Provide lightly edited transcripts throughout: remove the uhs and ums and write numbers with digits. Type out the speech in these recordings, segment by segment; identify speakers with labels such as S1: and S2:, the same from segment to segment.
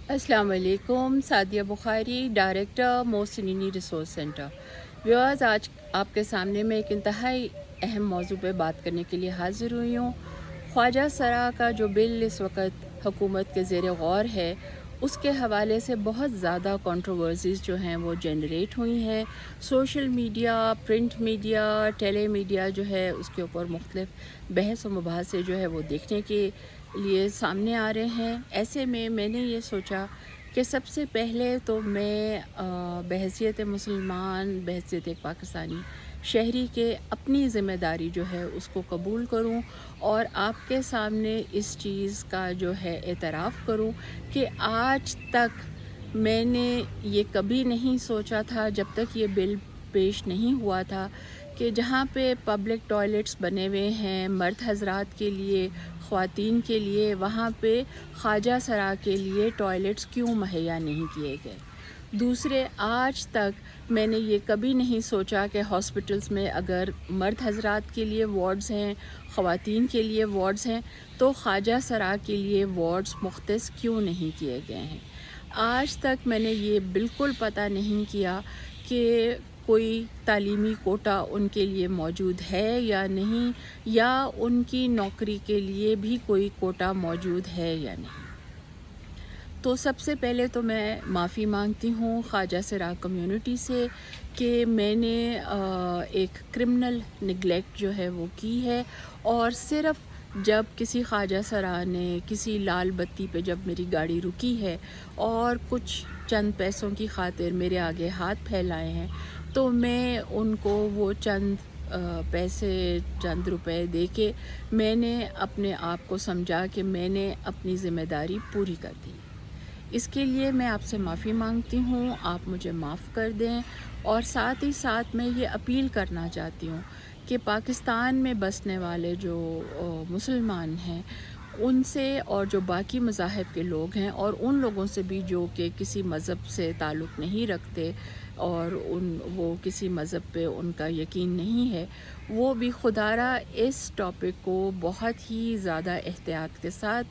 S1: अस्सलाम वालेकुम। सादिया बुखारी, डायरेक्टर मोहसिनीनी रिसोर्स सेंटर। व्यूअर्स, आज आपके सामने मैं एक इंतहाई अहम मौजू पे बात करने के लिए हाज़िर हुई हूँ। ख्वाजा सरा का जो बिल इस वक्त हुकूमत के ज़ेर गौर है, उसके हवाले से बहुत ज़्यादा कंट्रोवर्सीज़ जो हैं वो जनरेट हुई हैं। Social media, print media, tele media जो है उसके ऊपर मुख्तलिफ बहस व मुबाहसे जो है वो देखने के लिए सामने आ रहे हैं। ऐसे में मैंने ये सोचा कि सबसे पहले तो मैं बहैसियत मुसलमान, बहैसियत एक पाकिस्तानी शहरी के अपनी ज़िम्मेदारी जो है उसको कबूल करूं और आपके सामने इस चीज़ का जो है एतराफ़ करूं कि आज तक मैंने ये कभी नहीं सोचा था, जब तक ये बिल पेश नहीं हुआ था, कि जहाँ पे पब्लिक टॉयलेट्स बने हुए हैं मर्द हज़रात के लिए, ख़वातीन के लिए, वहाँ पे ख्वाजा सरा के लिए टॉयलेट्स क्यों मुहैया नहीं किए गए। दूसरे, आज तक मैंने ये कभी नहीं सोचा कि हॉस्पिटल्स में अगर मर्द हज़रात के लिए वार्ड्स हैं, ख़वातीन के लिए वार्ड्स हैं, तो ख्वाजा सरा के लिए वार्ड्स मुख्तस क्यों नहीं किए गए हैं। आज तक मैंने ये बिल्कुल पता नहीं किया कि कोई तालीमी कोटा उनके लिए मौजूद है या नहीं, या उनकी नौकरी के लिए भी कोई कोटा मौजूद है या नहीं। तो सबसे पहले तो मैं माफ़ी मांगती हूँ ख्वाजा सरा कम्युनिटी से कि मैंने एक क्रिमिनल निगलेक्ट जो है वो की है, और सिर्फ़ जब किसी ख्वाजा सरा ने किसी लाल बत्ती पे जब मेरी गाड़ी रुकी है और कुछ चंद पैसों की खातिर मेरे आगे हाथ फैलाए हैं, तो मैं उनको वो चंद पैसे, चंद रुपए दे के मैंने अपने आप को समझा कि मैंने अपनी ज़िम्मेदारी पूरी कर दी। इसके लिए मैं आपसे माफ़ी मांगती हूँ, आप मुझे माफ़ कर दें। और साथ ही साथ मैं ये अपील करना चाहती हूँ कि पाकिस्तान में बसने वाले जो मुसलमान हैं, उनसे और जो बाकी मज़ाहिब के लोग हैं, और उन लोगों से भी जो कि किसी मज़हब से ताल्लुक़ नहीं रखते और वो किसी मज़हब पे उनका यकीन नहीं है, वो भी खुदारा इस टॉपिक को बहुत ही ज़्यादा एहतियात के साथ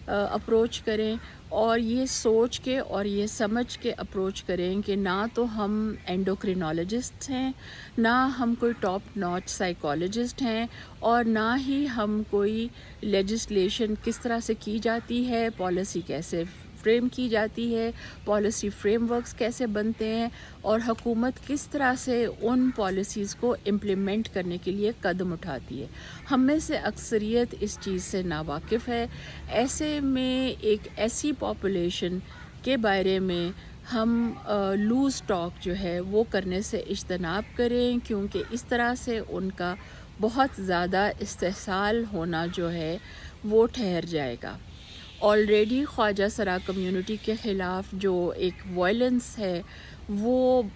S1: अप्रोच करें, और ये सोच के और ये समझ के अप्रोच करें कि ना तो हम एंडोक्रिनोलॉजिस्ट हैं, ना हम कोई टॉप नॉच साइकोलॉजिस्ट हैं, और ना ही हम कोई लेजिस्लेशन किस तरह से की जाती है, पॉलिसी कैसे फ्रेम की जाती है, पॉलिसी फ्रेमवर्क्स कैसे बनते हैं, और हुकूमत किस तरह से उन पॉलिसीज़ को इम्प्लीमेंट करने के लिए कदम उठाती है। हम में से अक्सरियत इस चीज़ से नावाकिफ़ है। ऐसे में एक ऐसी पॉपुलेशन के बारे में हम लूज़ टॉक जो है वो करने से इज्तनाब करें, क्योंकि इस तरह से उनका बहुत ज़्यादा इस्तेहसाल होना जो है वो ठहर जाएगा। ऑलरेडी ख्वाजा सरा कम्युनिटी के ख़िलाफ़ जो एक वायलेंस है वो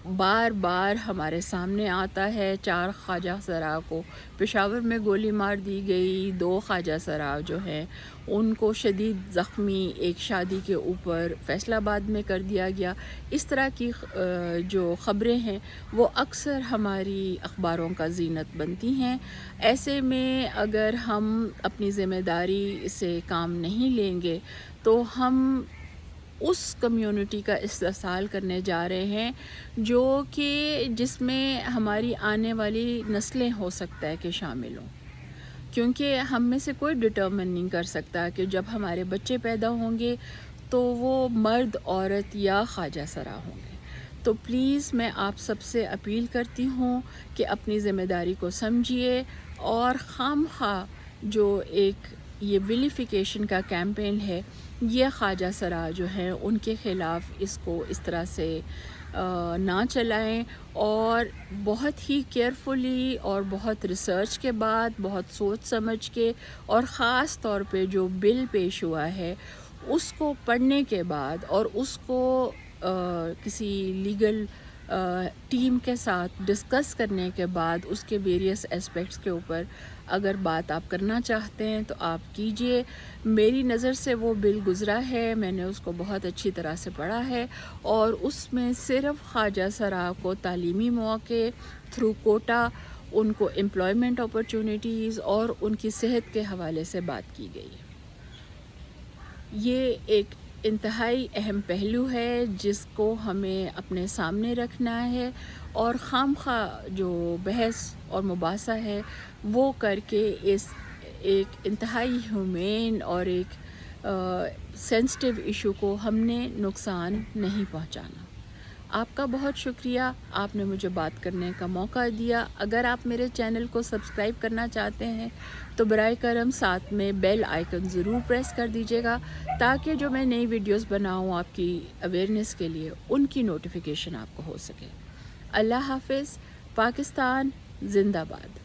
S1: बार बार हमारे सामने आता है। 4 ख्वाजा सरा को पेशावर में गोली मार दी गई, 2 ख्वाजा सरा जो हैं उनको शदीद ज़ख्मी एक शादी के ऊपर फैसलाबाद में कर दिया गया। इस तरह की जो ख़बरें हैं वो अक्सर हमारी अखबारों का ज़ीनत बनती हैं। ऐसे में अगर हम अपनी ज़िम्मेदारी से काम नहीं लेंगे तो हम उस कम्युनिटी का इस्तेहसाल करने जा रहे हैं जो कि जिसमें हमारी आने वाली नस्लें हो सकता है कि शामिल हों, क्योंकि हम में से कोई डिटर्मिन नहीं कर सकता कि जब हमारे बच्चे पैदा होंगे तो वो मर्द, औरत या ख्वाजा सरा होंगे। तो प्लीज़ मैं आप सबसे अपील करती हूँ कि अपनी ज़िम्मेदारी को समझिए, और खामखा जो एक ये विलिफिकेशन का कैंपेन है, ये ख्वाजा सरा जो हैं उनके ख़िलाफ़ इसको इस तरह से ना चलाएं, और बहुत ही केयरफुली और बहुत रिसर्च के बाद, बहुत सोच समझ के, और ख़ास तौर पे जो बिल पेश हुआ है उसको पढ़ने के बाद और उसको किसी लीगल टीम के साथ डिस्कस करने के बाद उसके वेरियस एस्पेक्ट्स के ऊपर अगर बात आप करना चाहते हैं तो आप कीजिए। मेरी नज़र से वो बिल गुज़रा है, मैंने उसको बहुत अच्छी तरह से पढ़ा है, और उसमें सिर्फ़ ख्वाजा सरा को तालीमी मौक़े थ्रू कोटा, उनको एम्प्लॉयमेंट अपॉर्चुनिटीज़ और उनकी सेहत के हवाले से बात की गई है। ये एक انتہائی اہم پہلو ہے جس کو ہمیں اپنے سامنے رکھنا ہے، اور خام خواہ جو بحث اور مباحثہ ہے وہ کر کے اس ایک انتہائی ہیومین اور ایک سینسٹیو ایشو کو ہم نے نقصان نہیں پہنچانا۔ آپ کا بہت شکریہ، آپ نے مجھے بات کرنے کا موقع دیا۔ اگر آپ میرے چینل کو سبسکرائب کرنا چاہتے ہیں تو برائے کرم ساتھ میں بیل آئیکن ضرور پریس کر دیجیے گا، تاکہ جو میں نئی ویڈیوز بناؤں آپ کی اویئرنیس کے لیے ان کی نوٹیفیکیشن آپ کو ہو سکے۔ اللہ حافظ۔ پاکستان زندہ باد۔